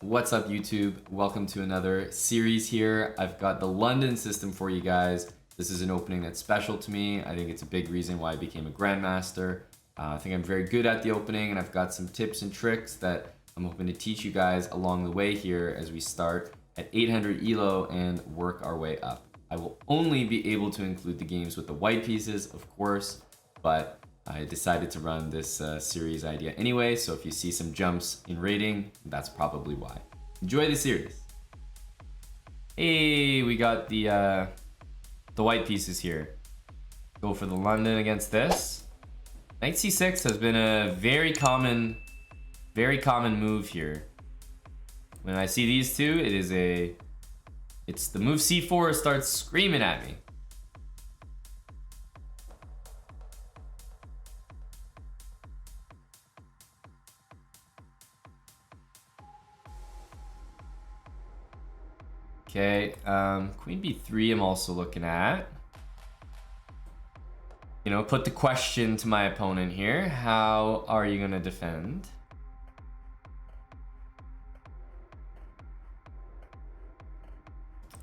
What's up, YouTube? Welcome to another series here. I've got the London system for you guys. This is an opening that's special to me. I think it's a big reason why I became a Grandmaster. I think I'm very good at the opening, and I've got some tips and tricks that I'm hoping to teach you guys along the way here as we start at 800 ELO and work our way up. I will only be able to include the games with the white pieces, of course, but I decided to run this series idea anyway, so if you see some jumps in rating, that's probably why. Enjoy the series. Hey, we got the white pieces here. Go for the London against this. Knight c6 has been a very common move here. When I see these two, it's the move c4 starts screaming at me. Okay, queen b3 I'm also looking at. You know, put the question to my opponent here. How are you gonna defend?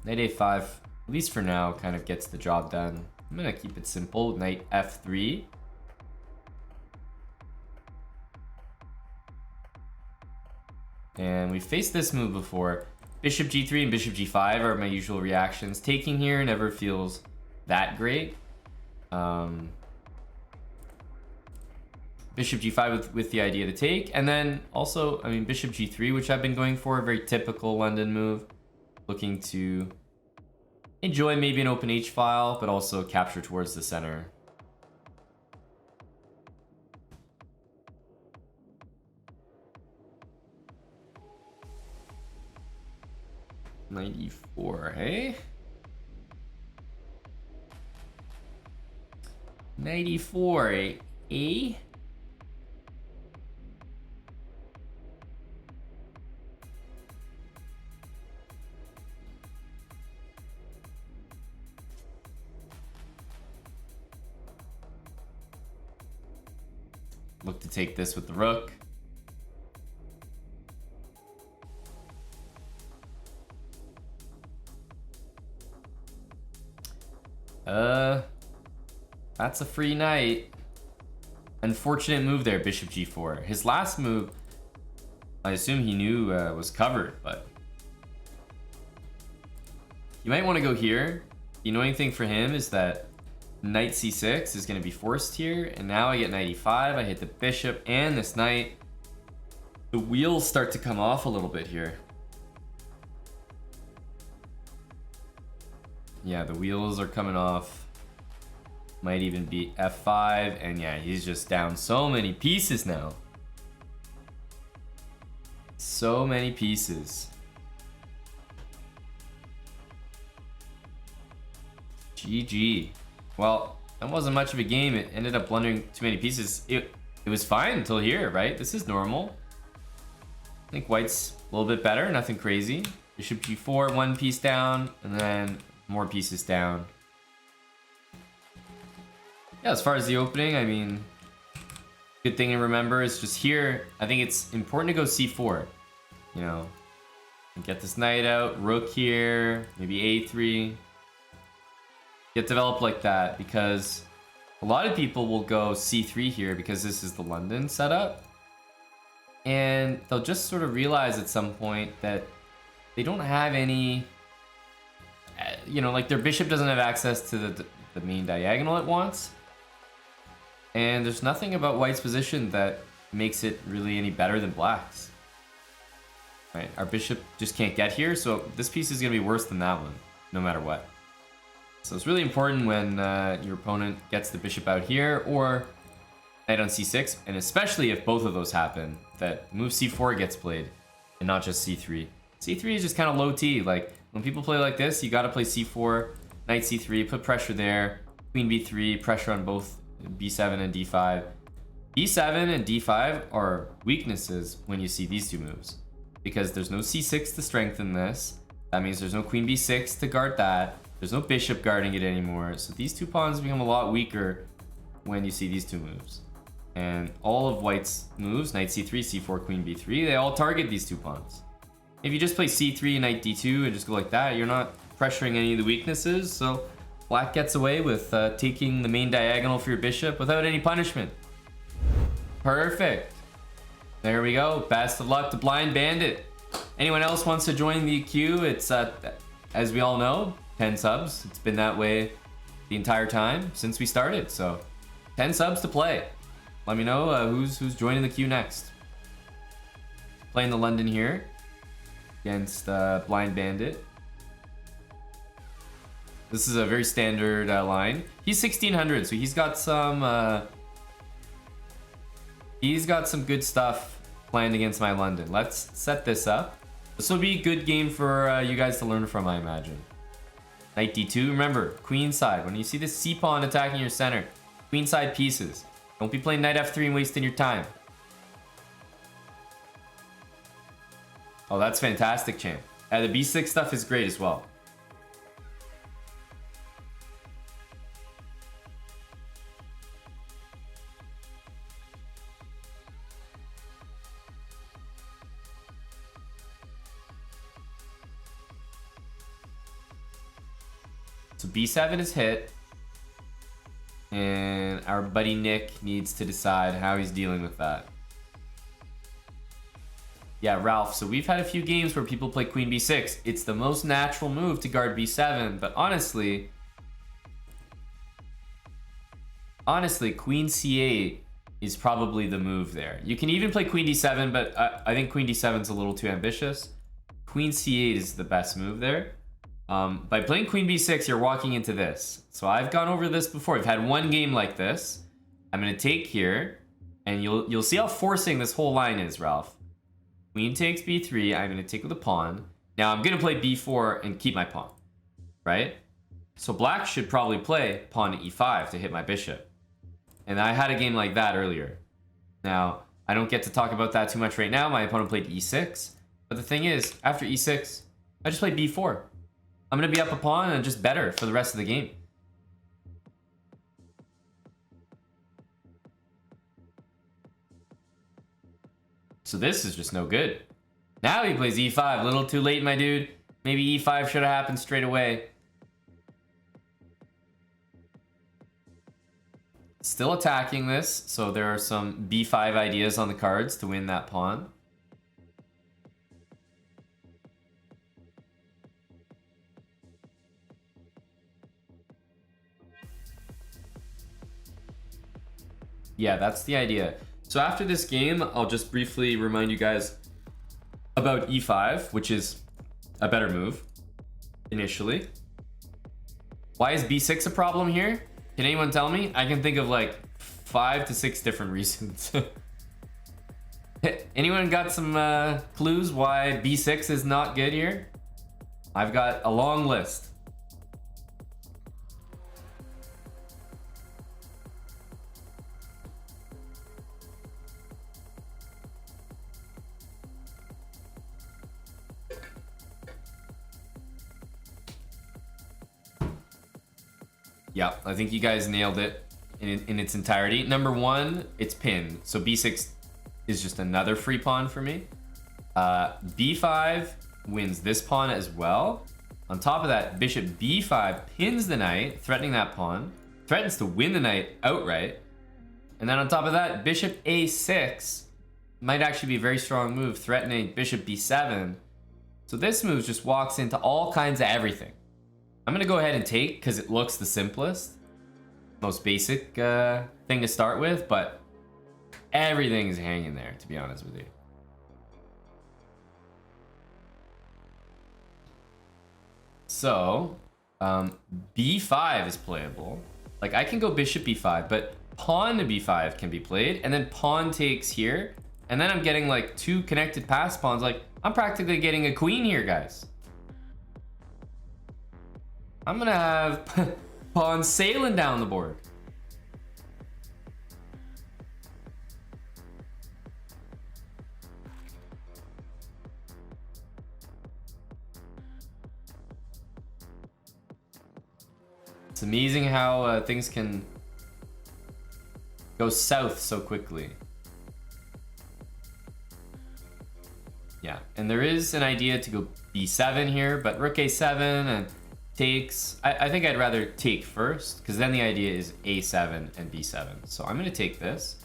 Knight a5, at least for now, kind of gets the job done. I'm gonna keep it simple. Knight f3. And we faced this move before. Bishop g3 and bishop g5 are my usual reactions. Taking here never feels that great. Bishop g5 with the idea to take. And then also, I mean, bishop g3, which I've been going for, a very typical London move. Looking to enjoy maybe an open h-file, but also capture towards the center. Knight e4, hey? Knight e4, eh? Look to take this with the rook. That's a free knight. Unfortunate move there, bishop g4. His last move, I assume he knew was covered, but you might want to go here. The annoying thing for him is that knight c6 is going to be forced here, and now I get knight e5. I hit the bishop and this knight. The wheels start to come off a little bit here. Yeah, the wheels are coming off. Might even be f5, and yeah, he's just down so many pieces now. So many pieces. GG. Well, that wasn't much of a game. It ended up blundering too many pieces. It was fine until here, right? This is normal. I think white's a little bit better, nothing crazy. Bishop g4, one piece down, and then more pieces down. Yeah, as far as the opening, I mean, good thing to remember is just here, I think it's important to go c4. You know, get this knight out, rook here, maybe a3. Get developed like that, because a lot of people will go c3 here because this is the London setup. And they'll just sort of realize at some point that they don't have any, you know, like their bishop doesn't have access to the main diagonal it wants. And there's nothing about white's position that makes it really any better than black's. Right, our bishop just can't get here, so this piece is going to be worse than that one, no matter what. So it's really important when your opponent gets the bishop out here, or knight on c6, and especially if both of those happen, that move c4 gets played, and not just c3. c3 is just kind of low T. Like, when people play like this, you got to play c4, knight c3, put pressure there, queen b3, pressure on both b7 and d5. b7 and d5 are weaknesses when you see these two moves, because there's no c6 to strengthen this. That means there's no queen b6 to guard that. There's no bishop guarding it anymore. So these two pawns become a lot weaker when you see these two moves. And all of white's moves, knight c3, c4, queen b3, they all target these two pawns. If you just play c3 knight d2 and just go like that, you're not pressuring any of the weaknesses, so black gets away with taking the main diagonal for your bishop without any punishment. Perfect. There we go. Best of luck to Blind Bandit. Anyone else wants to join the queue? It's, as we all know, 10 subs. It's been that way the entire time since we started, so 10 subs to play. Let me know who's joining the queue next. Playing the London here against Blind Bandit. This is a very standard line. He's 1600, so he's got some good stuff planned against my London. Let's set this up. This will be a good game for you guys to learn from, I imagine. Knight d2. Remember, queen side. When you see this c pawn attacking your center, queen side pieces. Don't be playing knight f3 and wasting your time. Oh, that's fantastic, champ. The b6 stuff is great as well. So b7 is hit, and our buddy Nick needs to decide how he's dealing with that. Yeah, Ralph, so we've had a few games where people play queen b6. It's the most natural move to guard b7, but honestly, queen c8 is probably the move there. You can even play queen d7, but I think queen d7 is a little too ambitious. Queen c8 is the best move there. By playing queen b6, you're walking into this. So I've gone over this before. I've had one game like this. I'm going to take here, and you'll see how forcing this whole line is, Ralph. Queen takes b3. I'm going to take with a pawn. Now I'm going to play b4 and keep my pawn, right? So black should probably play pawn to e5 to hit my bishop. And I had a game like that earlier. Now, I don't get to talk about that too much right now. My opponent played e6. But the thing is, after e6, I just played b4. I'm going to be up a pawn and just better for the rest of the game. So this is just no good. Now he plays e5. A little too late, my dude. Maybe e5 should have happened straight away. Still attacking this, so there are some b5 ideas on the cards to win that pawn. Yeah, that's the idea. So after this game, I'll just briefly remind you guys about e5, which is a better move initially. Why is b6 a problem here? Can anyone tell me? I can think of like 5 to 6 different reasons. Anyone got some clues why b6 is not good here? I've got a long list. Yeah, I think you guys nailed it in its entirety. Number one, it's pinned. So b6 is just another free pawn for me. b5 wins this pawn as well. On top of that, bishop b5 pins the knight, threatening that pawn. Threatens to win the knight outright. And then on top of that, bishop a6 might actually be a very strong move, threatening bishop b7. So this move just walks into all kinds of everything. I'm going to go ahead and take because it looks the simplest, most basic thing to start with, but everything's hanging there, to be honest with you. So, b5 is playable. Like, I can go bishop b5, but pawn to b5 can be played, and then pawn takes here, and then I'm getting like 2 connected pass pawns. Like, I'm practically getting a queen here, guys. I'm gonna have pawns sailing down the board. It's amazing how things can go south so quickly. Yeah. And there is an idea to go b7 here, but rook a7 and takes. I think I'd rather take first, because then the idea is a7 and b7. So I'm going to take this.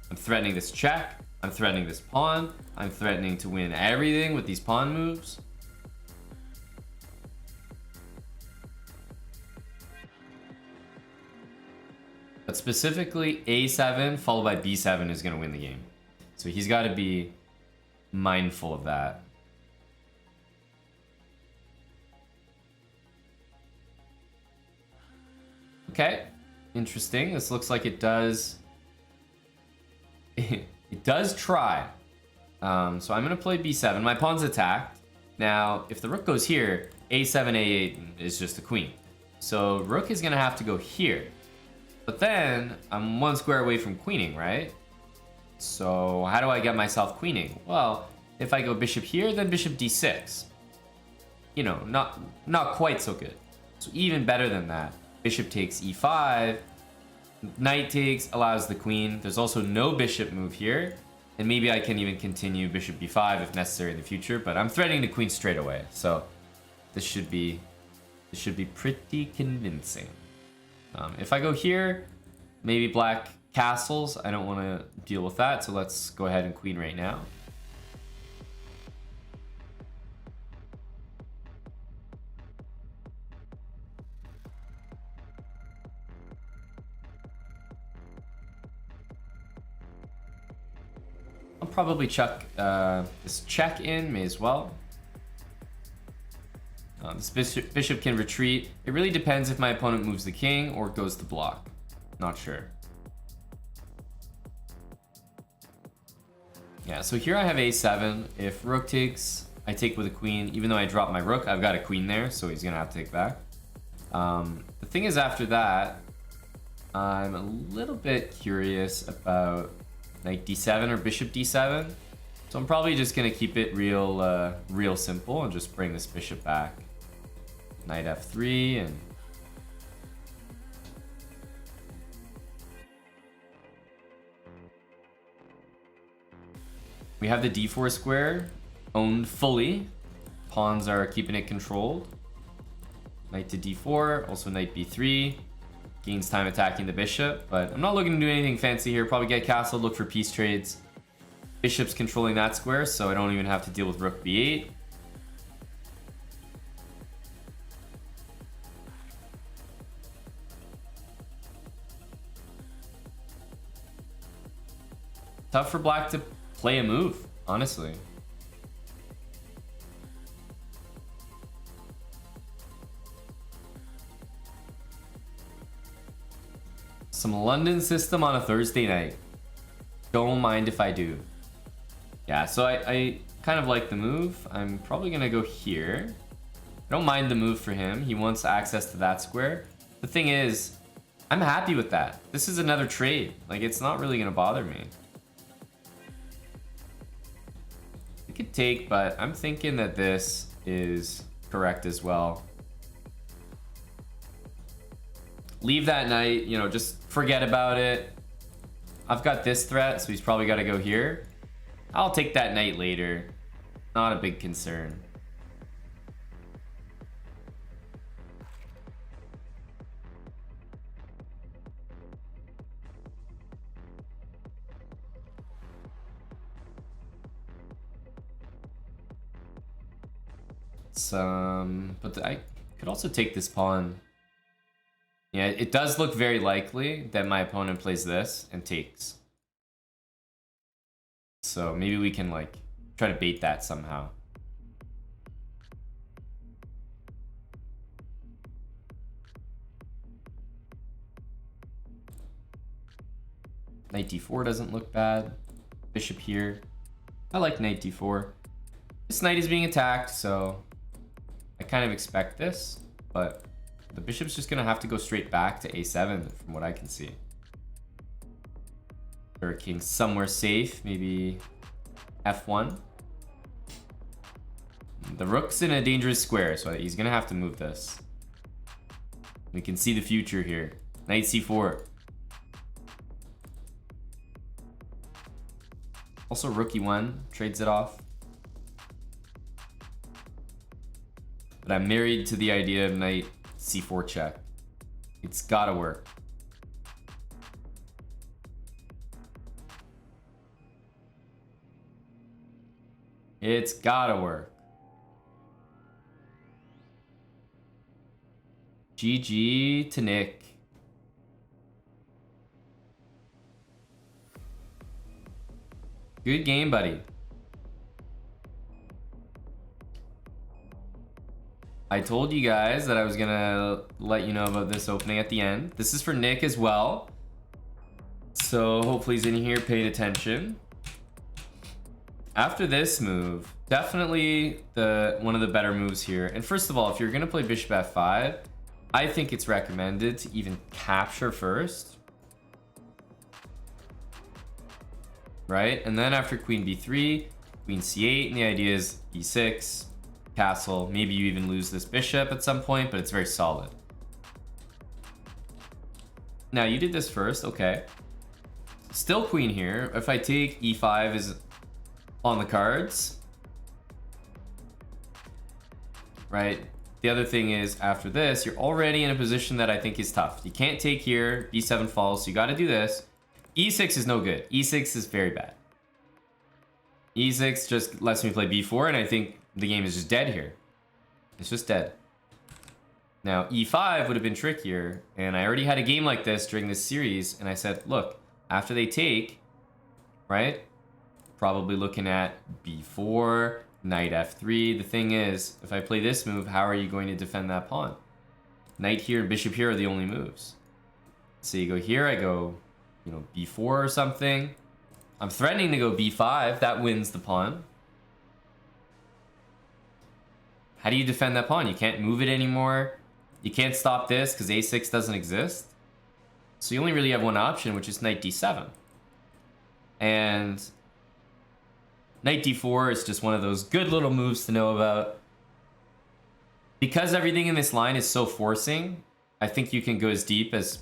I'm threatening this check. I'm threatening this pawn. I'm threatening to win everything with these pawn moves. But specifically, a7 followed by b7 is going to win the game. So he's got to be mindful of that. Okay, interesting. This looks like it does. It does try. So I'm going to play b7. My pawn's attacked. Now, if the rook goes here, a7, a8 is just a queen. So rook is going to have to go here. But then I'm one square away from queening, right? So how do I get myself queening? Well, if I go bishop here, then bishop d6. You know, not quite so good. So even better than that, bishop takes e5. Knight takes allows the queen. There's also no bishop move here. And maybe I can even continue bishop b5 if necessary in the future. But I'm threatening the queen straight away. So this should be pretty convincing. If I go here, maybe black castles. I don't want to deal with that. So let's go ahead and queen right now. I'll probably chuck this check in, may as well. This bishop can retreat. It really depends if my opponent moves the king or goes to block. Not sure. Yeah, so here I have a7. If rook takes, I take with a queen. Even though I drop my rook, I've got a queen there, so he's going to have to take back. The thing is, after that, I'm a little bit curious about knight d7 or bishop d7. So I'm probably just going to keep it real simple and just bring this bishop back. Knight f3 and we have the d4 square owned fully. Pawns are keeping it controlled. Knight to d4, also knight b3. Gains time attacking the bishop, but I'm not looking to do anything fancy here. Probably get castle, look for piece trades. Bishop's controlling that square, so I don't even have to deal with rook b8. Tough for black to play a move, honestly. Some London system on a Thursday night. Don't mind if I do. Yeah, so I kind of like the move. I'm probably gonna go here. I don't mind the move for him. He wants access to that square. The thing is, I'm happy with that. This is another trade. Like, it's not really gonna bother me. It could take, but I'm thinking that this is correct as well. Leave that knight, you know, just forget about it. I've got this threat, so he's probably got to go here. I'll take that knight later. Not a big concern. But I could also take this pawn. Yeah, it does look very likely that my opponent plays this and takes. So maybe we can like try to bait that somehow. Knight d4 doesn't look bad. Bishop here. I like knight d4. This knight is being attacked, so I kind of expect this, but the bishop's just gonna have to go straight back to a7 from what I can see. Or king somewhere safe, maybe f1. The rook's in a dangerous square, so he's gonna have to move this. We can see the future here. Knight c4. Also rook e1 trades it off. but I'm married to the idea of knight c4 check. It's gotta work. It's gotta work. GG to Nick. Good game, buddy. I told you guys that I was gonna let you know about this opening at the end. This is for Nick as well. So hopefully he's in here paying attention. After this move, definitely one of the better moves here. And first of all, if you're gonna play bishop f5, I think it's recommended to even capture first. Right? And then after queen b3, queen c8, and the idea is e6, castle. Maybe you even lose this bishop at some point, but it's very solid. Now you did this first, okay. Still queen here. If I take e5 is on the cards. Right? The other thing is, after this, you're already in a position that I think is tough. You can't take here, b7 falls, so you gotta do this. e6 is no good. e6 is very bad. e6 just lets me play b4, and I think the game is just dead here. It's just dead. Now, e5 would have been trickier, and I already had a game like this during this series, and I said, look, after they take, right, probably looking at b4, knight f3. The thing is, if I play this move, how are you going to defend that pawn? Knight here and bishop here are the only moves. So you go here, I go, you know, b4 or something. I'm threatening to go b5. That wins the pawn. How do you defend that pawn? You can't move it anymore. You can't stop this because a6 doesn't exist. So you only really have one option, which is knight d7. And knight d4 is just one of those good little moves to know about. Because everything in this line is so forcing, I think you can go as deep as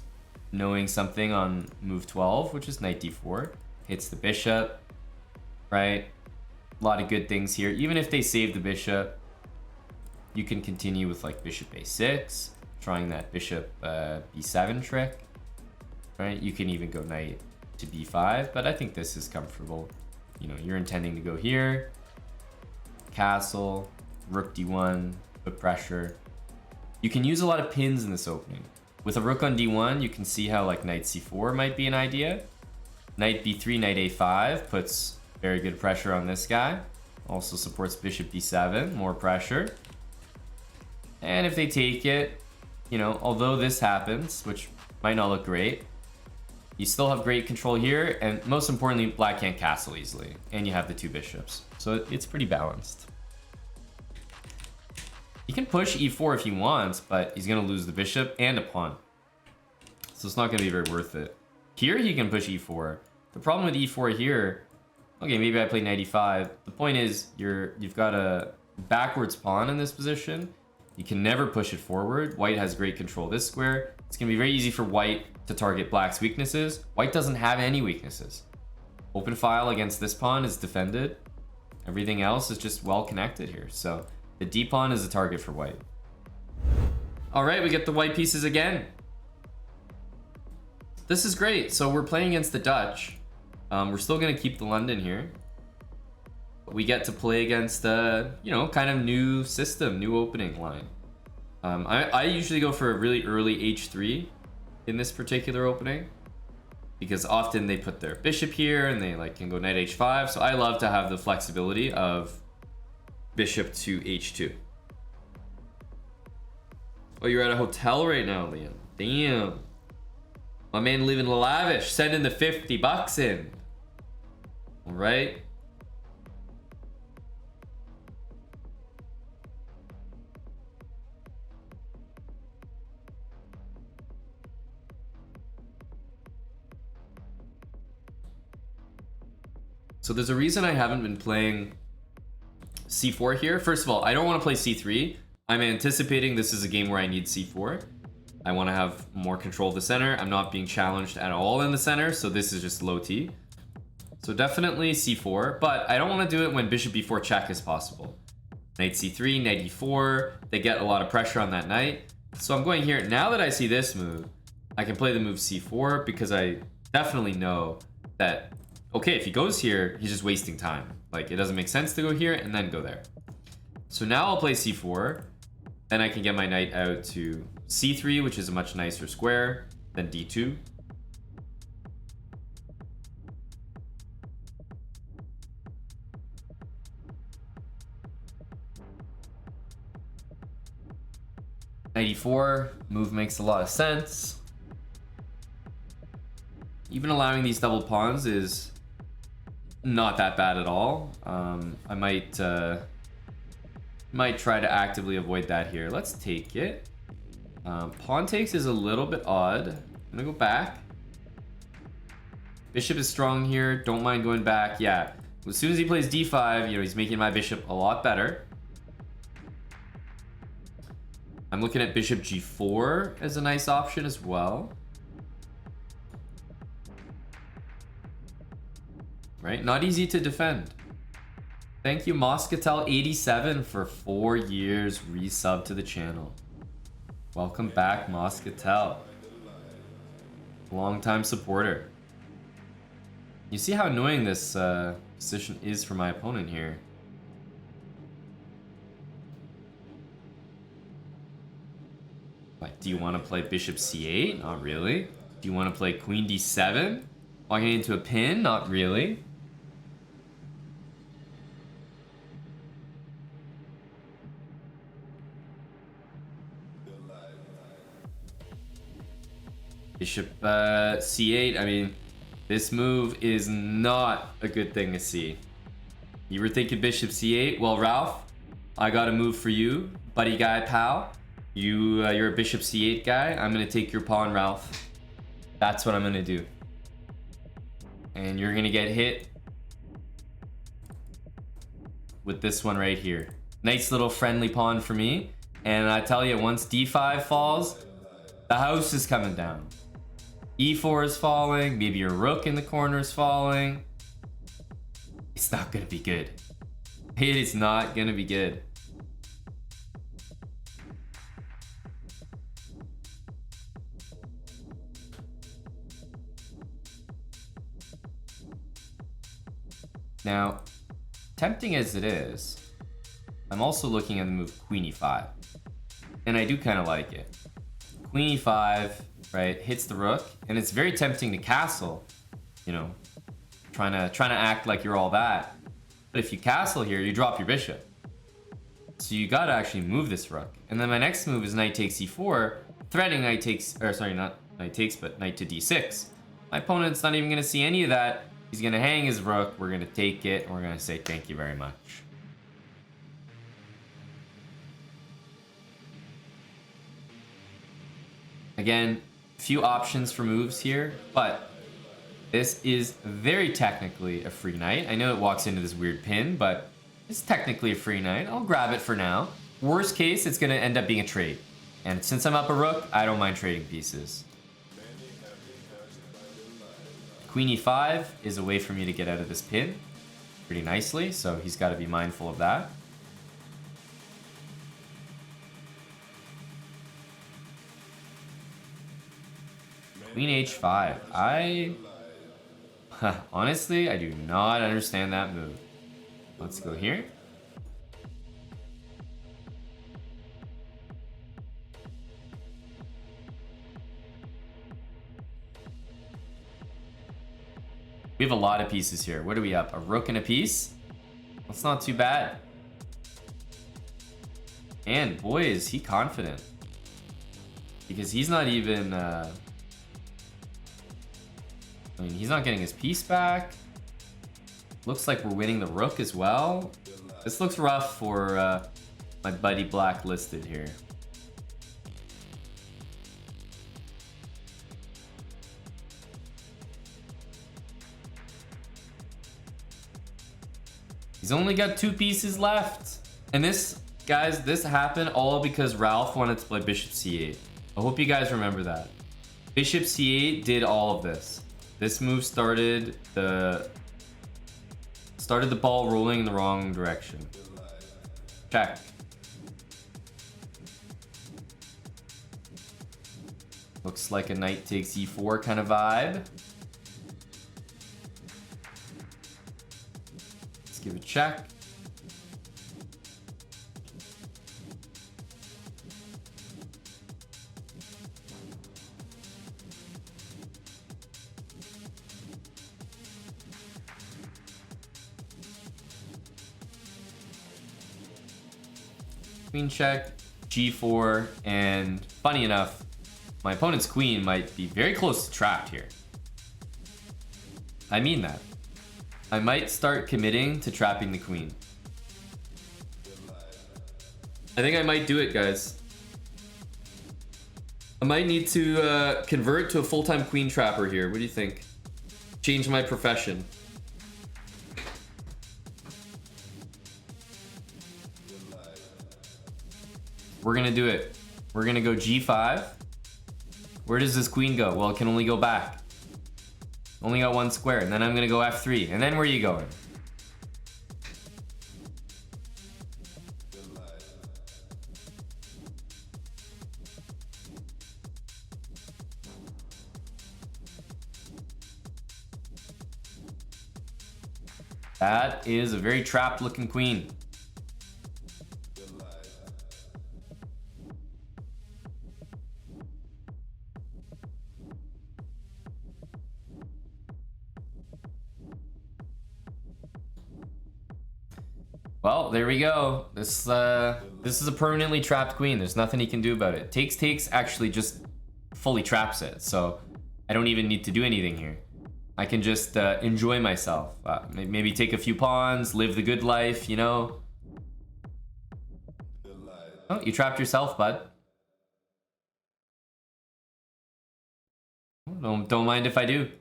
knowing something on move 12, which is knight d4. Hits the bishop, right? A lot of good things here. Even if they save the bishop, you can continue with like bishop a6, trying that bishop b7 trick, right? You can even go knight to b5, but I think this is comfortable. You know, you're intending to go here, castle, rook d1, put pressure. You can use a lot of pins in this opening. With a rook on d1, you can see how like knight c4 might be an idea. Knight b3, knight a5 puts very good pressure on this guy. Also supports bishop b7, more pressure. And if they take it, you know, although this happens, which might not look great, you still have great control here, and most importantly, black can't castle easily, and you have the two bishops. So it's pretty balanced. He can push e4 if he wants, but he's gonna lose the bishop and a pawn. So it's not gonna be very worth it. Here he can push e4. The problem with e4 here, okay, maybe I play knight e5. The point is, you've got a backwards pawn in this position. You can never push it forward. White has great control of this square. It's gonna be very easy for white to target black's weaknesses. White doesn't have any weaknesses. Open file against this pawn is defended. Everything else is just well connected here. So the d pawn is a target for white. All right, we get the white pieces again. This is great. So we're playing against the Dutch. We're still gonna keep the London here. We get to play against a, you know, kind of new system, new opening line. I usually go for a really early h3 in this particular opening, because often they put their bishop here and they like can go knight h5. So I love to have the flexibility of bishop to h2. Oh, you're at a hotel right now, Liam. Damn. My man living lavish, sending the 50 bucks in. All right. So there's a reason I haven't been playing c4 here. First of all, I don't want to play c3. I'm anticipating this is a game where I need c4. I want to have more control of the center. I'm not being challenged at all in the center, so this is just low T. So definitely c4, but I don't want to do it when bishop b4 check is possible. Knight c3, knight e4. They get a lot of pressure on that knight. So I'm going here. Now that I see this move, I can play the move c4 because I definitely know that, okay, if he goes here, he's just wasting time. Like, it doesn't make sense to go here and then go there. So now I'll play c4. Then I can get my knight out to c3, which is a much nicer square, then d2. Knight e4, move makes a lot of sense. Even allowing these double pawns is not that bad at all. I might try to actively avoid that here. Let's take it. Pawn takes is a little bit odd. I'm gonna go back. Bishop is strong here. Don't mind going back. Yeah, as soon as he plays d5, you know, he's making my bishop a lot better. I'm looking at bishop g4 as a nice option as well. Right? Not easy to defend. Thank you, Moscatel87, for 4 years resub to the channel. Welcome back, Moscatel. Long-time supporter. You see how annoying this position is for my opponent here. Like, do you want to play bishop c8? Not really. Do you want to play queen d7? Walking into a pin? Not really. Bishop c8. I mean, this move is not a good thing to see. You were thinking bishop c8? Well, Ralph, I got a move for you, buddy guy, pal. You're a bishop c8 guy. I'm gonna take your pawn, Ralph. That's what I'm gonna do. And you're gonna get hit with this one right here. Nice little friendly pawn for me. And I tell you, once d5 falls, the house is coming down. e4 is falling. Maybe your rook in the corner is falling. It's not gonna be good. It is not gonna be good. Now, tempting as it is, I'm also looking at the move queen e5. And I do kind of like it. Queen e5, right, hits the rook, and it's very tempting to castle, you know, trying to act like you're all that. But if you castle here, you drop your bishop. So you gotta actually move this rook. And then my next move is knight takes e4, threatening knight takes, or sorry, not knight takes, but knight to d6. My opponent's not even gonna see any of that. He's gonna hang his rook, we're gonna take it, and we're gonna say thank you very much. Again, few options for moves here, but this is very technically a free knight. I know it walks into this weird pin, but it's technically a free knight. I'll grab it for now. Worst case, it's gonna end up being a trade. And since I'm up a rook, I don't mind trading pieces. Queen e5 is a way for me to get out of this pin pretty nicely, so he's got to be mindful of that. Queen h5. Honestly, I do not understand that move. Let's go here. We have a lot of pieces here. What are we up? A rook and a piece? That's not too bad. And boy, is he confident. Because he's not even... I mean, he's not getting his piece back. Looks like we're winning the rook as well. This looks rough for my buddy Blacklisted here. He's only got 2 pieces left. And this, guys, this happened all because Ralph wanted to play bishop c8. I hope you guys remember that. Bishop c8 did all of this. This move started the ball rolling in the wrong direction. Check. Looks like a knight takes e4 kind of vibe. Let's give a check. Queen check, g4, and funny enough, my opponent's queen might be very close to trapped here. I mean that. I might start committing to trapping the queen. I think I might do it, guys. I might need to convert to a full-time queen trapper here. What do you think? Change my profession. We're gonna do it. We're gonna go g5. Where does this queen go? Well, it can only go back. Only got one square, and then I'm gonna go f3. And then where are you going? That is a very trapped looking queen. Well, there we go. This is a permanently trapped queen. There's nothing he can do about it. Takes actually just fully traps it, so I don't even need to do anything here. I can just enjoy myself. Maybe take a few pawns, live the good life, you know? Oh, you trapped yourself, bud. Don't mind if I do.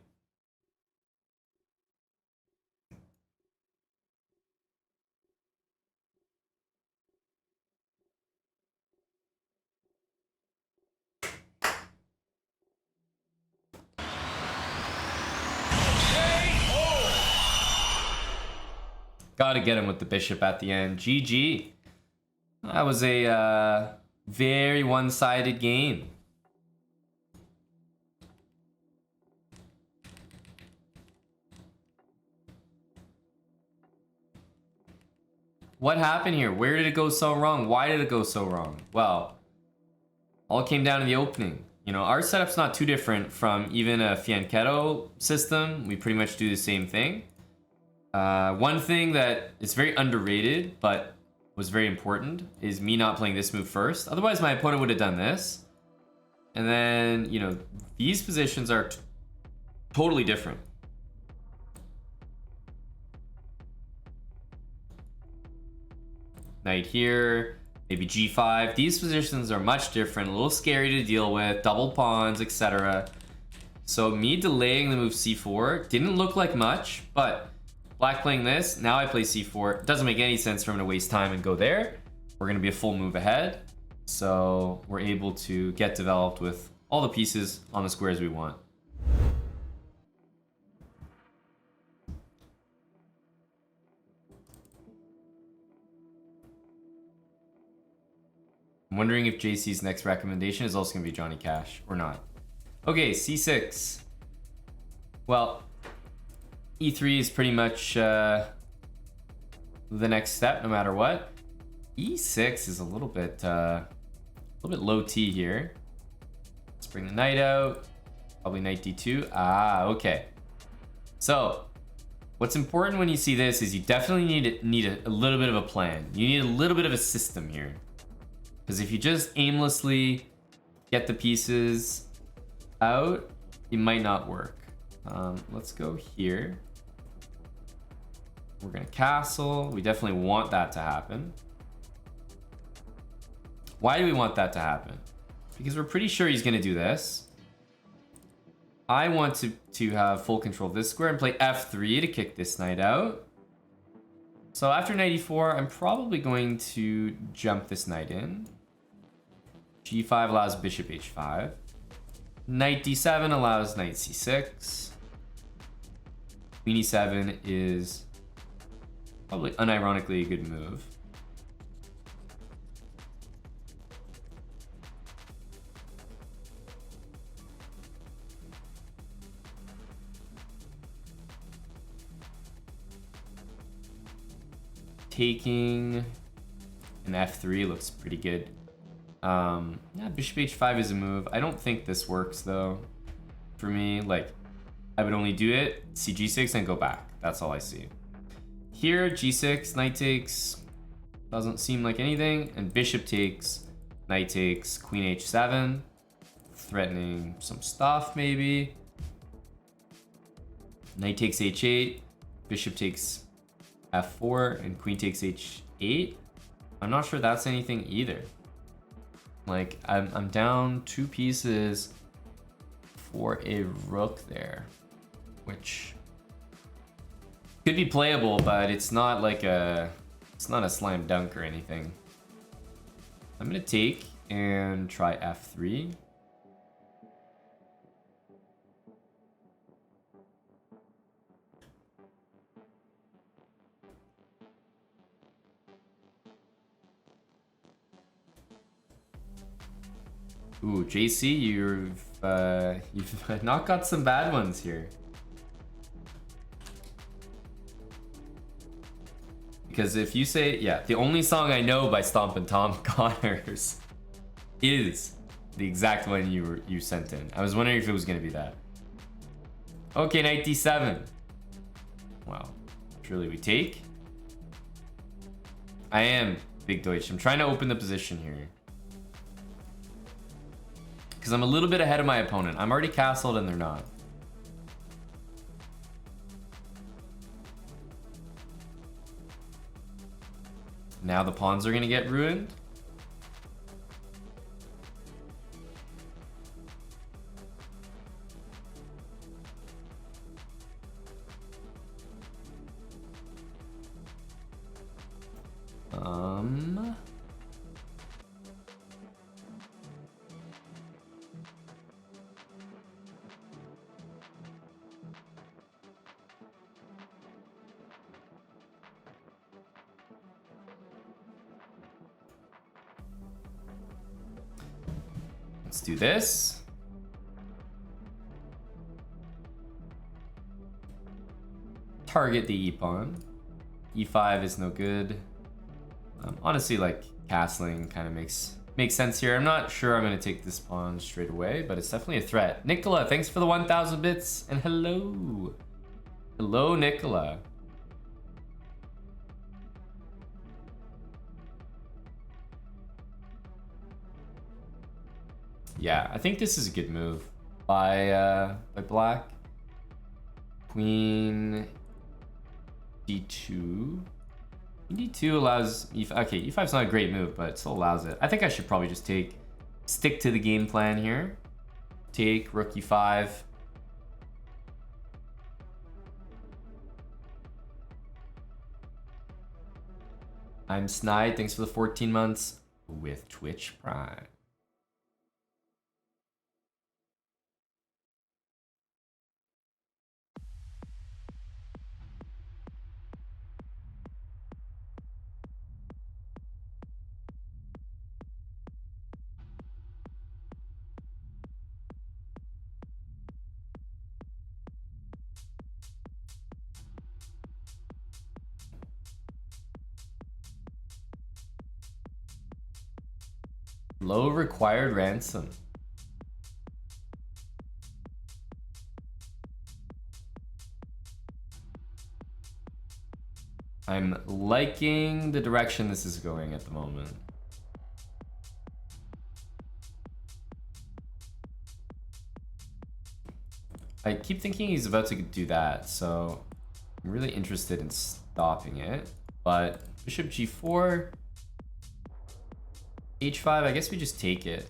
Gotta get him with the bishop at the end. GG. That was a very one-sided game. What happened here? Where did it go so wrong? Why did it go so wrong? Well, all came down to the opening. You know, our setup's not too different from even a fianchetto system. We pretty much do the same thing. One thing that is very underrated, but was very important, is me not playing this move first. Otherwise, my opponent would have done this. And then, you know, these positions are totally different. Knight here, maybe g5. These positions are much different, a little scary to deal with, double pawns, etc. So me delaying the move c4 didn't look like much, but Black playing this, now I play c4. It doesn't make any sense for him to waste time and go there. We're gonna be a full move ahead. So we're able to get developed with all the pieces on the squares we want. I'm wondering if JC's next recommendation is also gonna be Johnny Cash or not. Okay, c6. Well, e3 is pretty much the next step, no matter what. e6 is a little bit low T here. Let's bring the knight out. Probably knight d2. Ah, okay. So, what's important when you see this is you definitely need a little bit of a plan. You need a little bit of a system here, because if you just aimlessly get the pieces out, it might not work. Let's go here. We're gonna castle. We definitely want that to happen. Why do we want that to happen? Because we're pretty sure he's gonna do this. I want to have full control of this square and play f3 to kick this knight out. So after knight e4, I'm probably going to jump this knight in. g5 allows bishop h5. Knight d7 allows knight c6. Queen e7 is probably unironically a good move. taking an f3 looks pretty good. Yeah, bishop h5 is a move. I don't think this works though. For me, like, I would only do it, see g6 and go back. That's all I see. Here, g6, knight takes, doesn't seem like anything, and bishop takes, knight takes, queen h7, threatening some stuff maybe. Knight takes h8, bishop takes f4, and queen takes h8. I'm not sure that's anything either. Like, I'm down 2 pieces for a rook there, which could be playable, but it's not like it's not a slam dunk or anything. I'm gonna take and try f3. Ooh, JC, you've not got some bad ones here. Because if you say, yeah, the only song I know by Stompin' Tom Connors is the exact one you sent in. I was wondering if it was gonna be that. Okay, knight d7. Wow, surely we take. I am Big Deutsch. I'm trying to open the position here. Because I'm a little bit ahead of my opponent. I'm already castled and they're not. Now the pawns are going to get ruined. Let's do this. Target the e-pawn. e5 is no good. Honestly, like, castling kind of makes sense here. I'm not sure I'm going to take this pawn straight away, but it's definitely a threat. Nicola, thanks for the 1,000 bits, and hello. Hello, Nicola. Yeah, I think this is a good move by black. Queen d2. d2 allows okay, e5's not a great move, but it still allows it. I think I should probably just stick to the game plan here. Take rook e5. I'm Snide, thanks for the 14 months with Twitch Prime. Low required ransom. I'm liking the direction this is going at the moment. I keep thinking he's about to do that, so I'm really interested in stopping it. But bishop g4, h5, I guess we just take it.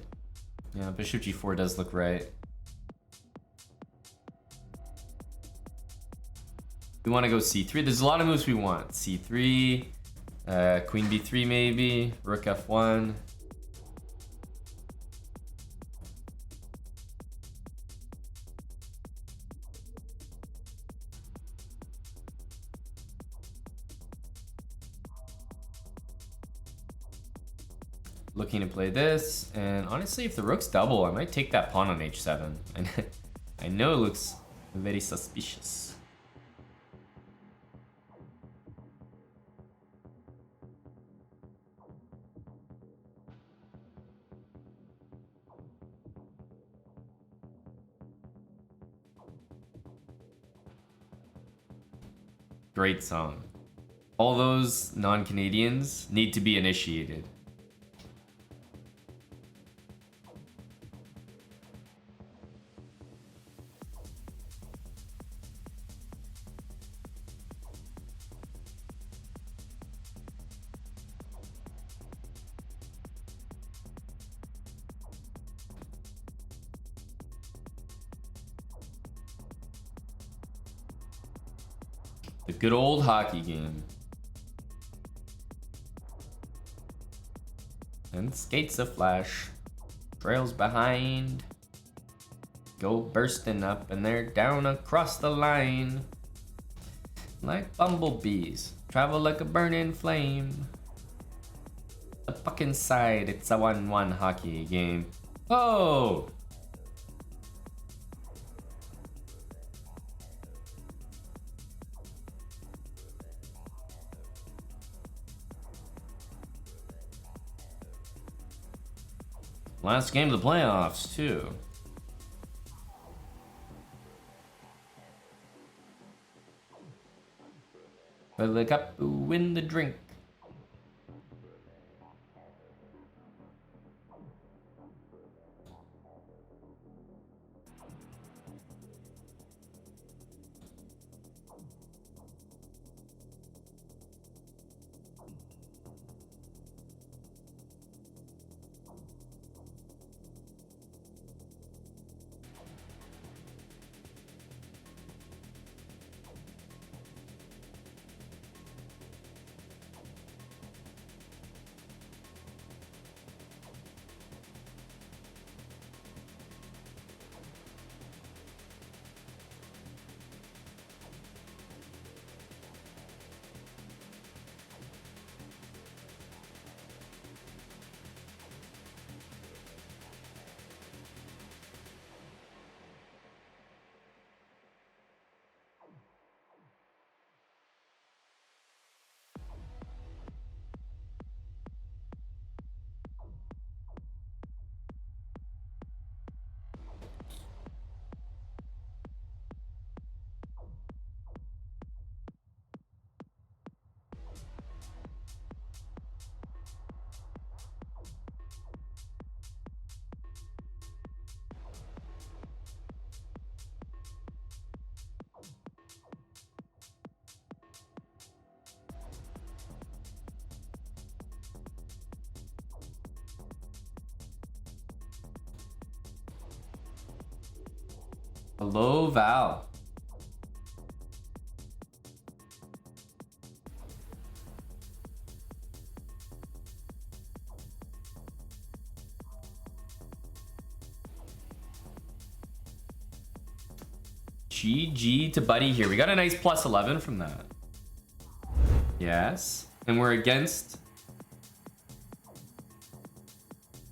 Yeah, bishop g4 does look right. We want to go c3. There's a lot of moves we want. c3, queen b3 maybe, rook f1. Looking to play this, and honestly, if the rook's double, I might take that pawn on h7. I know it looks very suspicious. Great song. All those non-Canadians need to be initiated. The good old hockey game. And skates a flash. Trails behind. Go bursting up and they're down across the line. Like bumblebees. Travel like a burning flame. The fucking side. It's a 1-1 hockey game. Oh! Last game of the playoffs, too. Fill the cup, win the drink. Hello, Val. GG to Buddy here. We got a nice plus 11 from that. Yes. And we're against...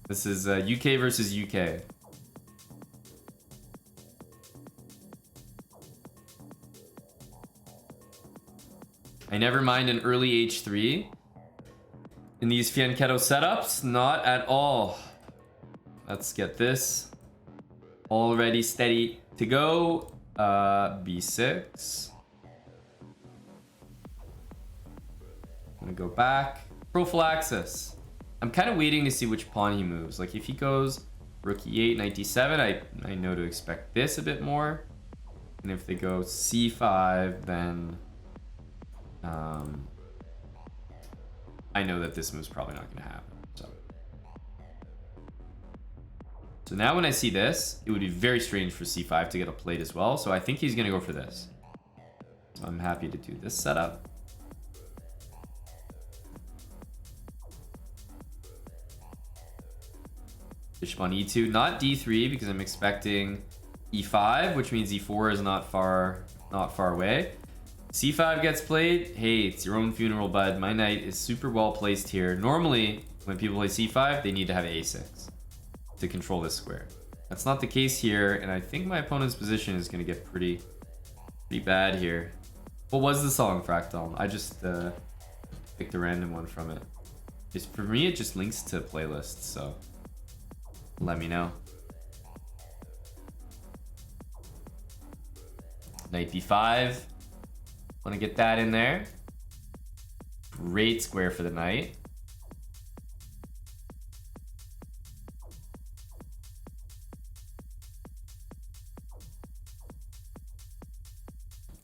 This is UK versus UK. I never mind an early H3 in these Fianchetto setups. Not at all. Let's get this already steady to go. B6. I'm gonna go back. Prophylaxis. I'm kind of waiting to see which pawn he moves. Like if he goes rook e8, knight d7, I know to expect this a bit more. And if they go c5, then I know that this move's probably not going to happen. So now when I see this, it would be very strange for c5 to get a plate as well. So I think he's going to go for this. So I'm happy to do this setup. Bishop on e2, not d3 because I'm expecting e5, which means e4 is not far away. c5 gets played. Hey, it's your own funeral, bud. My knight is super well placed here. Normally, when people play c5, they need to have a6 to control this square. That's not the case here, and I think my opponent's position is going to get pretty bad here. What was the song, Fractal? I just picked a random one from it. For me, it just links to playlists, so let me know. Knight b5. Want to get that in there. Great square for the knight.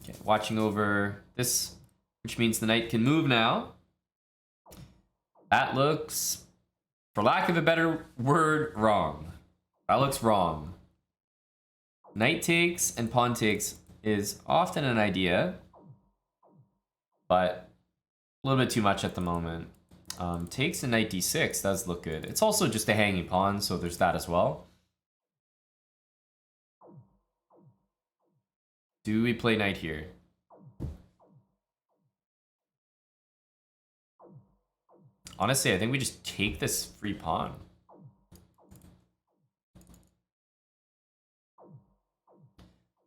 Okay, watching over this, which means the knight can move now. That looks, for lack of a better word, wrong. That looks wrong. Knight takes and pawn takes is often an idea, but a little bit too much at the moment. Takes and knight d6 does look good. It's also just a hanging pawn, so there's that as well. Do we play knight here? Honestly, I think we just take this free pawn.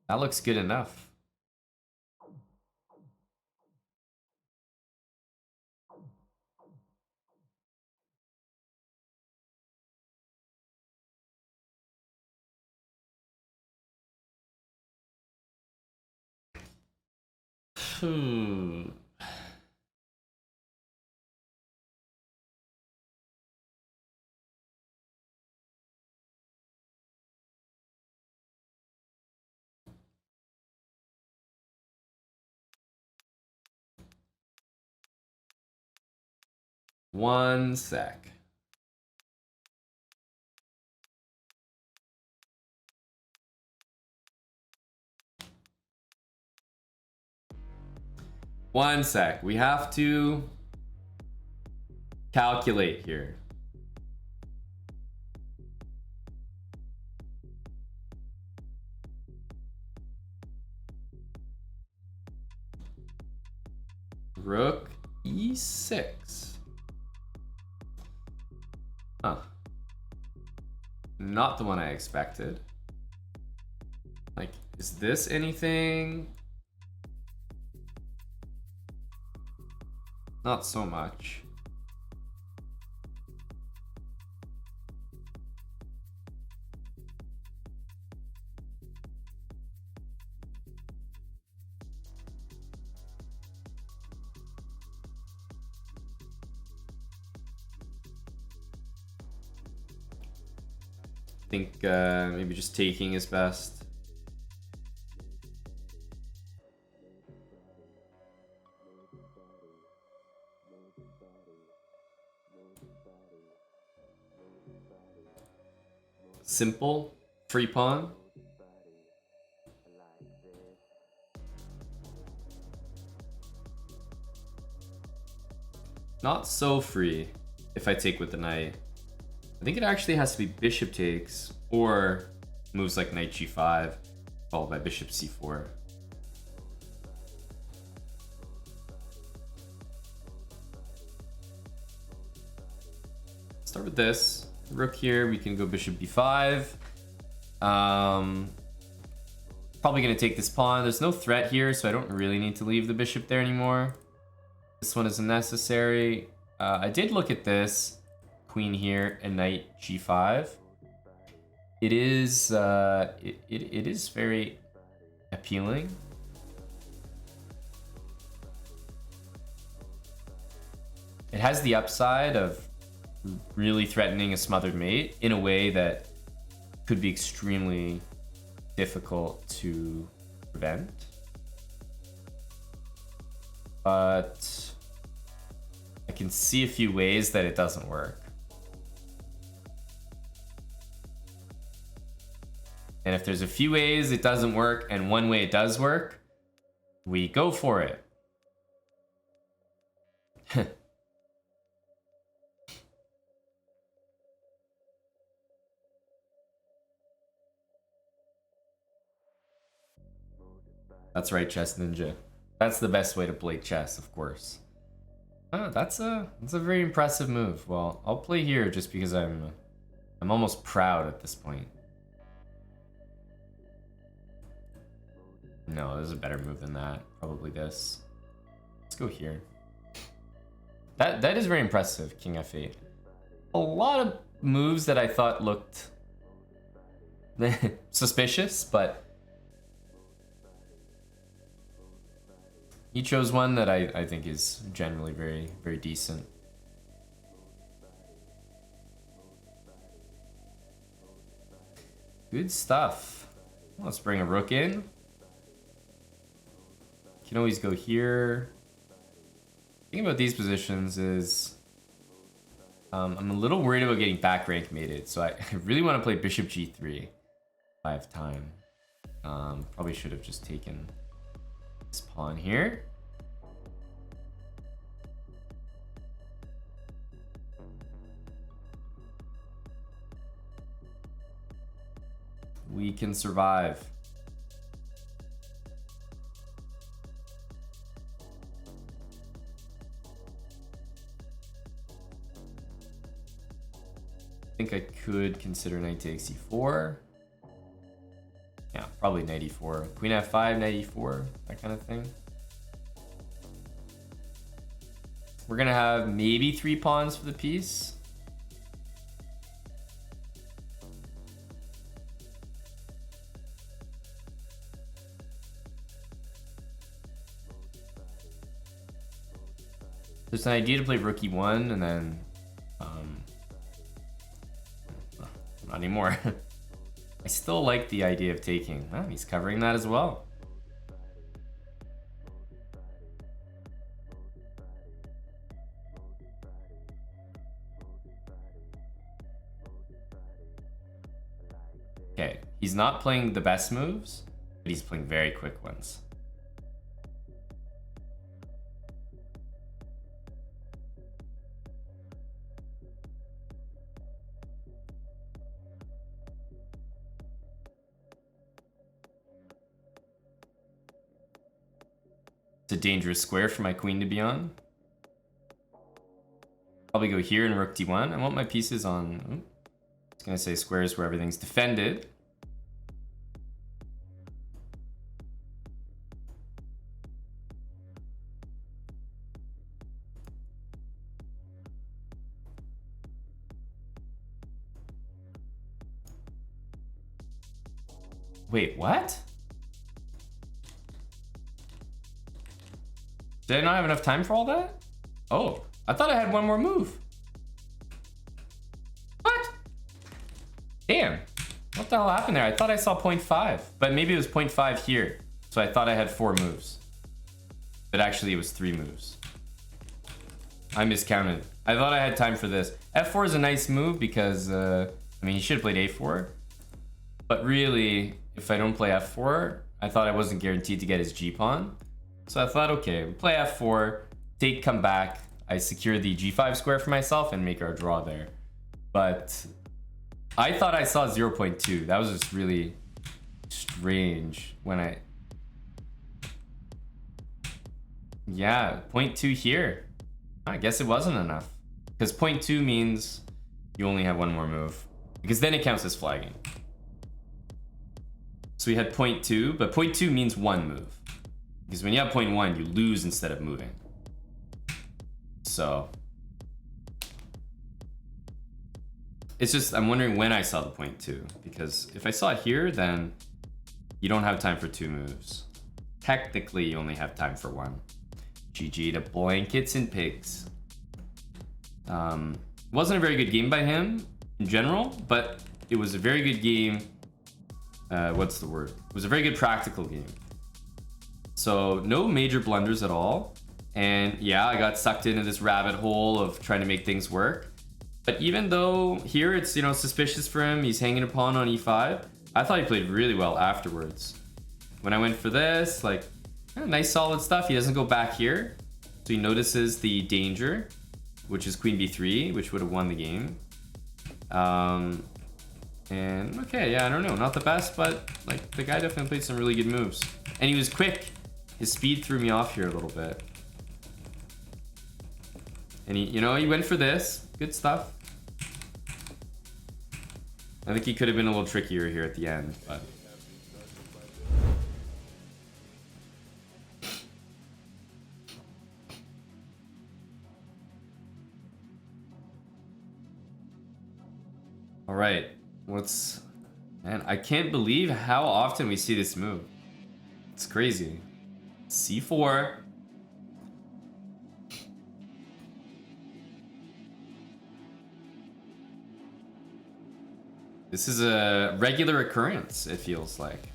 That looks good enough. Hmm. One sec. One sec. We have to calculate here. Rook e6. Huh. Not the one I expected. Like, is this anything? Not so much. I think maybe just taking is best. Simple, free pawn. Not so free if I take with the knight. I think it actually has to be bishop takes or moves like knight g5 followed by bishop c4. Start with this. Rook here, we can go bishop b5. Probably gonna take this pawn. There's no threat here, so I don't really need to leave the bishop there anymore. This one isn't necessary. I did look at this. Queen here and knight g5. It is it is very appealing. It has the upside of really threatening a smothered mate in a way that could be extremely difficult to prevent. But I can see a few ways that it doesn't work. And if there's a few ways it doesn't work and one way it does work, we go for it. That's right, Chess Ninja. That's the best way to play chess, of course. Oh, that's a very impressive move. Well, I'll play here just because I'm almost proud at this point. No, there's a better move than that. Probably this. Let's go here. That is very impressive, King f8. A lot of moves that I thought looked suspicious, but he chose one that I think is generally very, very decent. Good stuff. Let's bring a rook in. Can always go here. The thing about these positions is I'm a little worried about getting back rank mated, so I really want to play bishop g3 if I have time. Probably should have just taken this pawn here. We can survive. I think I could consider knight takes e4. Yeah, probably knight e4. Queen f5, knight e4, that kind of thing. We're gonna have maybe 3 pawns for the piece. There's an idea to play rook e1 and then not anymore. I still like the idea of taking. Oh, he's covering that as well. Okay, he's not playing the best moves, but he's playing very quick ones. It's a dangerous square for my queen to be on. Probably go here and rook d1. I want my pieces on... I was gonna say squares where everything's defended. Wait, what? Did I not have enough time for all that? Oh, I thought I had one more move. What? Damn. What the hell happened there? I thought I saw 0.5, but maybe it was 0.5 here. So I thought I had 4 moves. But actually it was 3 moves. I miscounted. I thought I had time for this. F4 is a nice move because, I mean, he should have played A4. But really, if I don't play F4, I thought I wasn't guaranteed to get his G-pawn. So I thought, okay, we play f4, take, come back. I secure the g5 square for myself and make our draw there. But I thought I saw 0.2. That was just really strange when I... Yeah, 0.2 here. I guess it wasn't enough. Because 0.2 means you only have one more move. Because then it counts as flagging. So we had 0.2, but 0.2 means one move. Because when you have 0.1, you lose instead of moving. So it's just, I'm wondering when I saw the 0.2. Because if I saw it here, then you don't have time for 2 moves. Technically, you only have time for 1. GG to blankets and pigs. Wasn't a very good game by him in general, but it was a very good game. What's the word? It was a very good practical game. So no major blunders at all. And yeah, I got sucked into this rabbit hole of trying to make things work. But even though here it's, you know, suspicious for him, he's hanging a pawn on e5, I thought he played really well afterwards. When I went for this, like, nice solid stuff. He doesn't go back here. So he notices the danger, which is queen b3, which would have won the game. And okay, yeah, I don't know, not the best, but like the guy definitely played some really good moves. And he was quick. His speed threw me off here a little bit. And he, you know, he went for this. Good stuff. I think he could have been a little trickier here at the end, but... All right, what's... Man, I can't believe how often we see this move. It's crazy. C4, This is a regular occurrence, it feels like.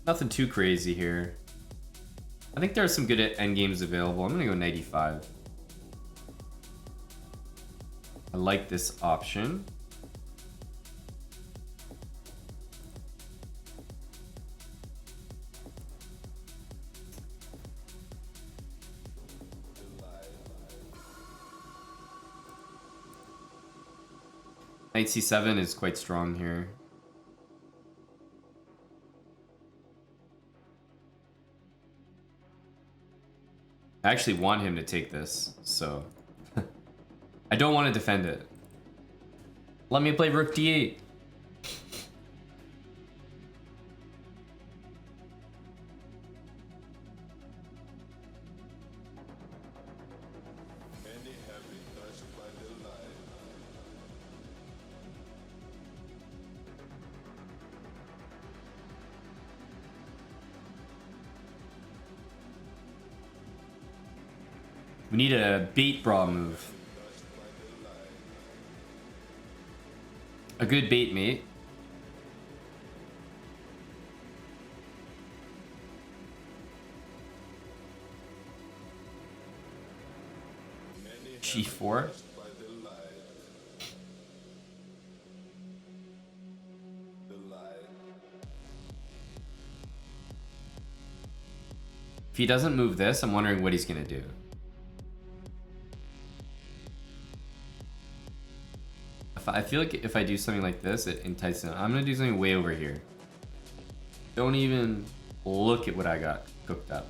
Nothing too crazy here. I think there are some good endgames available. I'm gonna go 95. I like this option. Knight c7 is quite strong here. I actually want him to take this, so I don't want to defend it. Let me play rook d8. We need a bait BRAHS move. A good bait mate. G4. If he doesn't move this, I'm wondering what he's gonna do. I feel like if I do something like this, it entices him. I'm gonna do something way over here. Don't even look at what I got cooked up.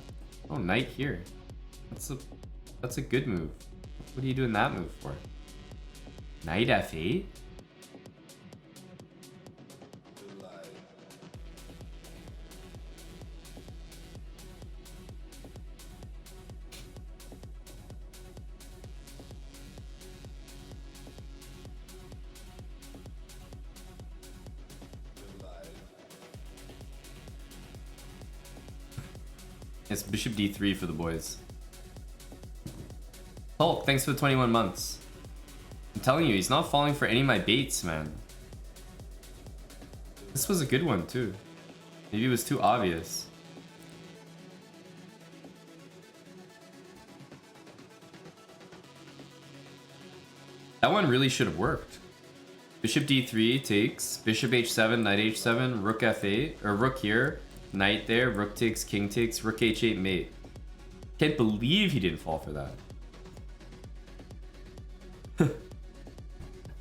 Oh, knight here. That's a good move. What are you doing that move for? Knight f8? It's bishop d3 for the boys. Hulk, thanks for the 21 months. I'm telling you, he's not falling for any of my baits, man. This was a good one, too. Maybe it was too obvious. That one really should have worked. Bishop d3 takes, bishop h7, knight h7, rook f8, or rook here. Knight there, rook takes, king takes, rook h8 mate. Can't believe he didn't fall for that.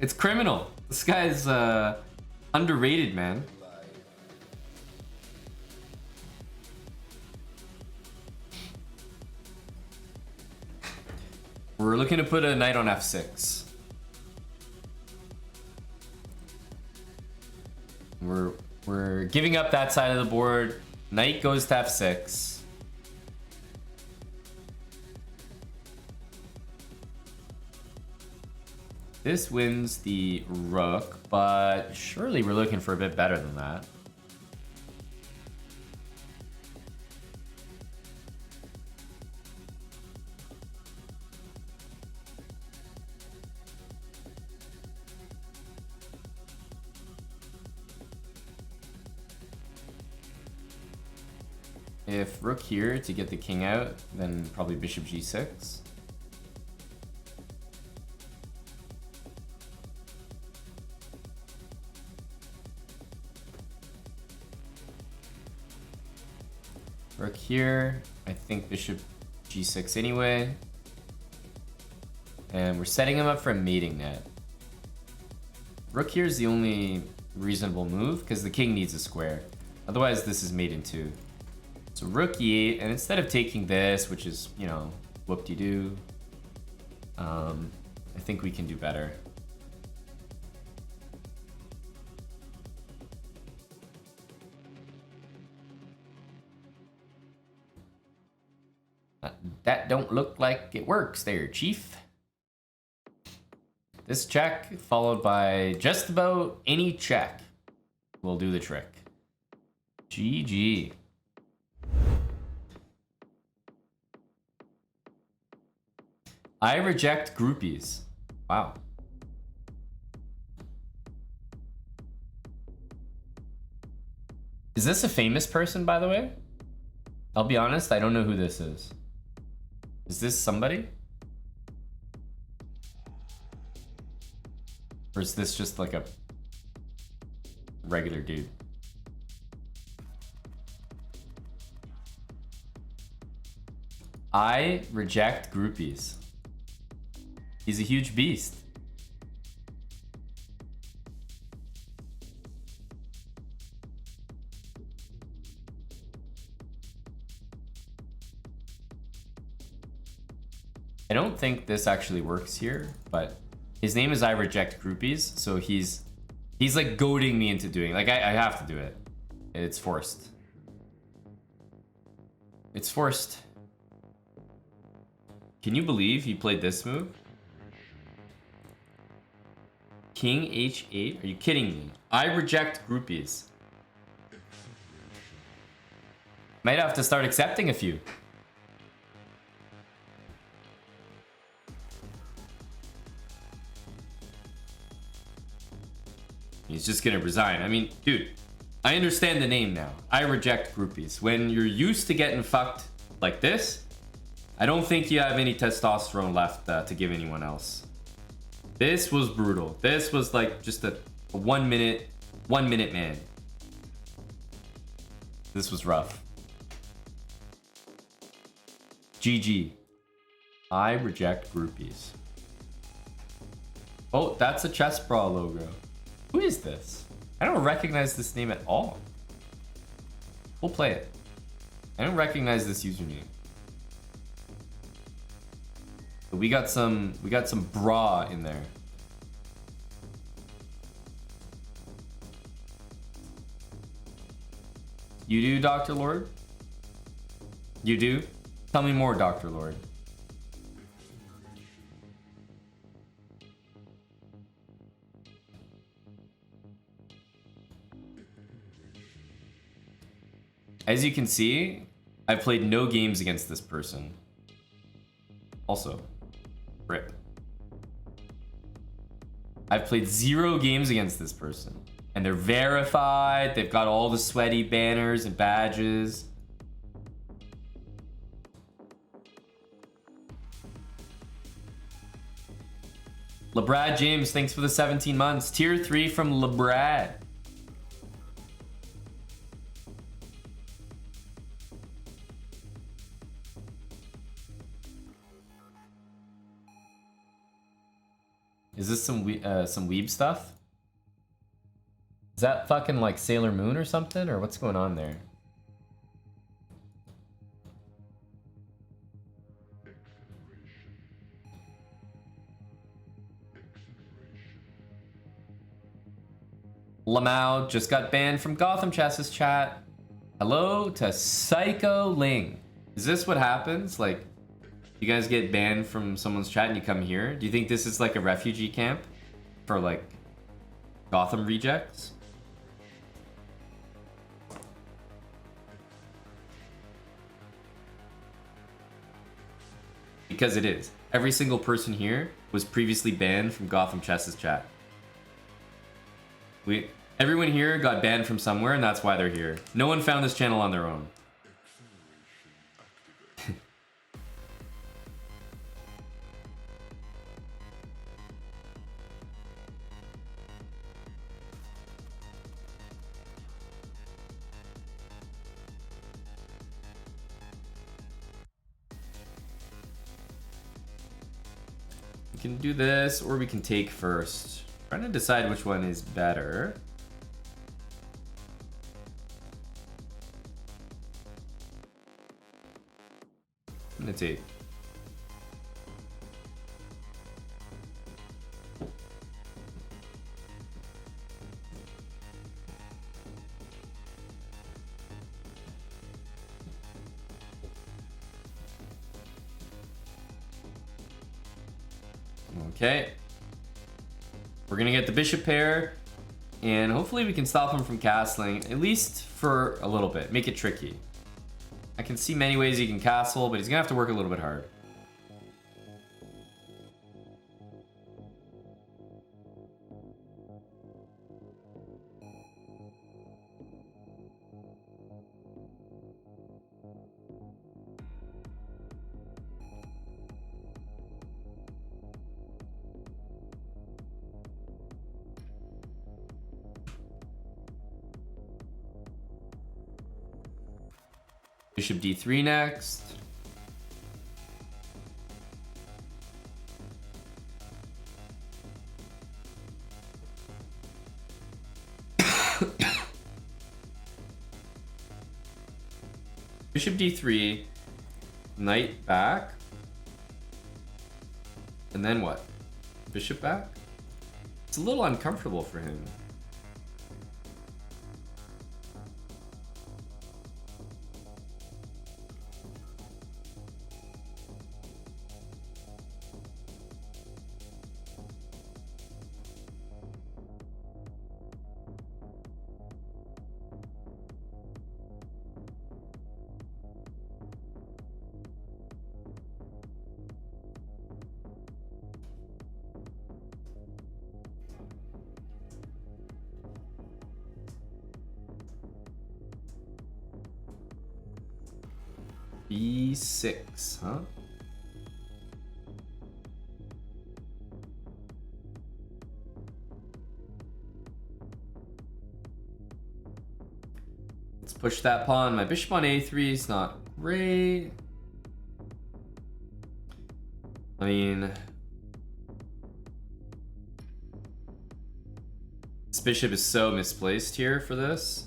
It's criminal. This guy's underrated, man. We're looking to put a knight on f6. We're giving up that side of the board. Knight goes to f6. This wins the rook, but surely we're looking for a bit better than that. If rook here to get the king out, then probably bishop g6. Rook here, I think bishop g6 anyway. And we're setting him up for a mating net. Rook here is the only reasonable move because the king needs a square. Otherwise, this is mate in two. So rook e8, and instead of taking this, which is, you know, Whoop-de-doo. I think we can do better. That don't look like it works there, Chief. This check, followed by just about any check, will do the trick. GG. I reject groupies. Wow. Is this a famous person, by the way? I'll be honest, I don't know who this is. Is this somebody? Or is this just like a regular dude? I reject groupies. He's a huge beast. I don't think this actually works here, but his name is I reject groupies, so he's like goading me into doing, like I have to do it. It's forced. It's forced. Can you believe he played this move? King H8? Are you kidding me? I reject groupies. Might have to start accepting a few. He's just gonna resign. I mean, dude, I understand the name now. I reject groupies. When you're used to getting fucked like this, I don't think you have any testosterone left to give anyone else. This was brutal. This was like just a 1 minute man. This was rough. GG. I reject groupies. Oh, that's a chessbrah logo. Who is this? I don't recognize this name at all. We'll play it. I don't recognize this username. But we got some bra in there. You do, Dr. Lord? You do? Tell me more, Dr. Lord. As you can see, I've played no games against this person. Also, rip. I've played 0 games against this person. And they're verified, they've got all the sweaty banners and badges. LeBrad James, thanks for the 17 months. Tier 3 from LeBrad. Is this some weeb stuff? Is that fucking like Sailor Moon or something? Or what's going on there? Lamau just got banned from Gotham Chess's chat. Hello to Psycho Ling. Is this what happens? Like, you guys get banned from someone's chat and you come here? Do you think this is like a refugee camp for like Gotham rejects? Because it is. Every single person here was previously banned from Gotham Chess's chat. Everyone here got banned from somewhere, and that's why they're here. No one found this channel on their own. We can do this, or we can take first. Trying to decide which one is better. I'm gonna take. Okay. We're gonna get the bishop pair, and hopefully we can stop him from castling, at least for a little bit. Make it tricky. I can see many ways he can castle, but he's gonna have to work a little bit hard. Bishop d3 next. Bishop d3, knight back. And then what? Bishop back? It's a little uncomfortable for him. B6, huh? Let's push that pawn. My bishop on a3 is not great. I mean, this bishop is so misplaced here for this.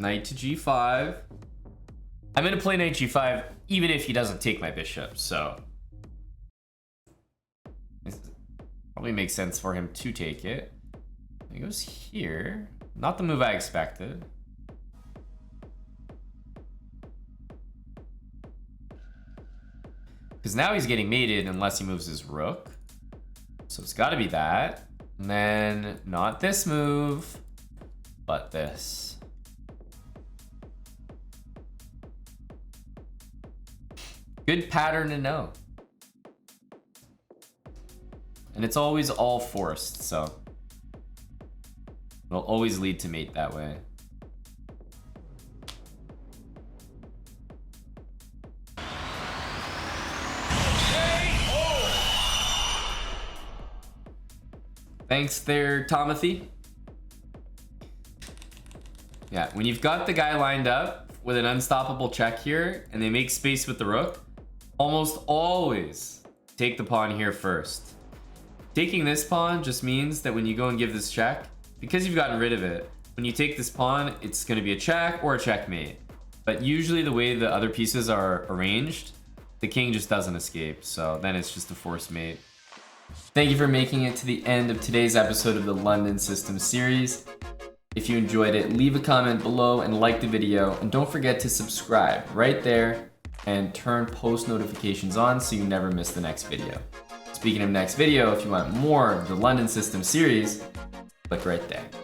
Knight to g5. I'm gonna play knight g5 even if he doesn't take my bishop, so it probably makes sense for him to take it. He goes here. Not the move I expected. Because now he's getting mated unless he moves his rook. So it's gotta be that. And then not this move, but this. Good pattern to know. And it's always all forced, so it'll always lead to mate that way. Thanks there, Tomothy. Yeah, when you've got the guy lined up with an unstoppable check here and they make space with the rook, almost always take the pawn here first. Taking this pawn just means that when you go and give this check, because you've gotten rid of it, when you take this pawn, it's going to be a check or a checkmate. But usually the way the other pieces are arranged, the king just doesn't escape. So then it's just a forced mate. Thank you for making it to the end of today's episode of the London System series. If you enjoyed it, leave a comment below and like the video. And don't forget to subscribe right there and turn post notifications on so you never miss the next video. Speaking of next video, if you want more of the London System series, click right there.